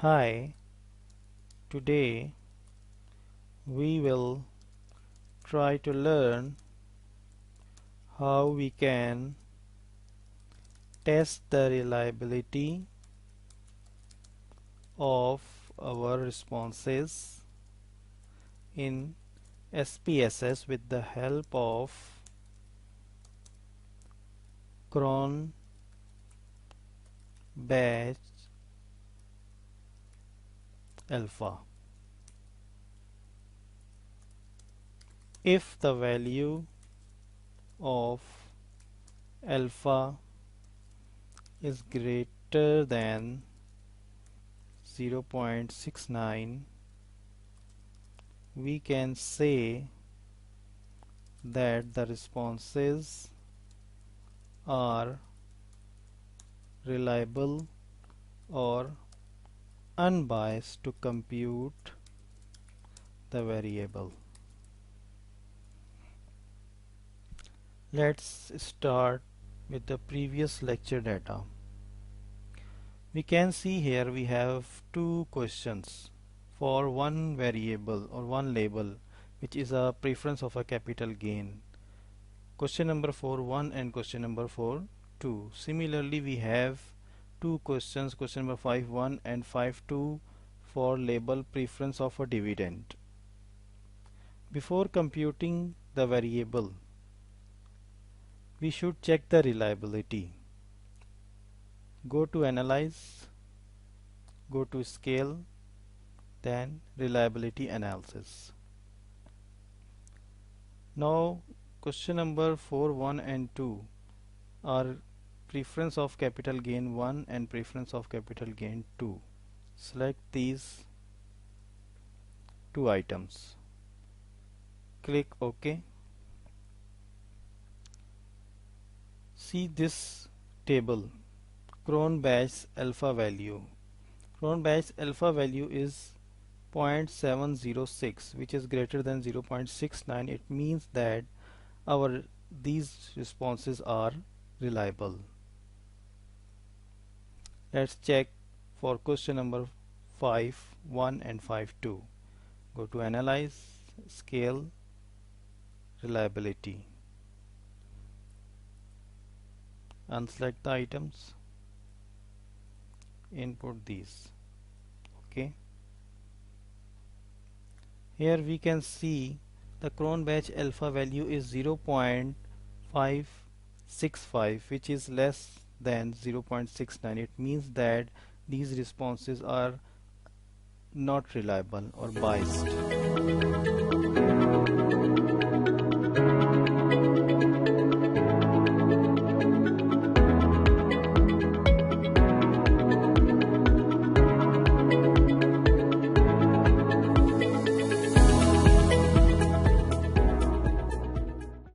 Hi, today we will try to learn how we can test the reliability of our responses in SPSS with the help of Crohn-Batch alpha. If the value of alpha is greater than 0.69, we can say that the responses are reliable or unbiased to compute the variable. Let's start with the previous lecture data. We can see here we have two questions for one variable or one label, which is a preference of a capital gain. Question number 4 1 and question number 4 2. Similarly, we have two questions, question number 5 1 and 5 2, for label preference of a dividend. Before computing the variable, we should check the reliability. Go to analyze, go to scale, then reliability analysis. Now question number 4 1 and 2 are preference of capital gain 1 and preference of capital gain 2. Select these two items, click OK. See this table, Crohn-Batch alpha value. Crohn-Batch alpha value is 0.706, which is greater than 0.69. It means that these responses are reliable. Let's check for question number 5 1 and 5 2. Go to analyze, scale, reliability, unselect the items, input these. Okay, here we can see the Crohn-Batch alpha value is 0.565, which is less than 0.69. It means that these responses are not reliable or biased.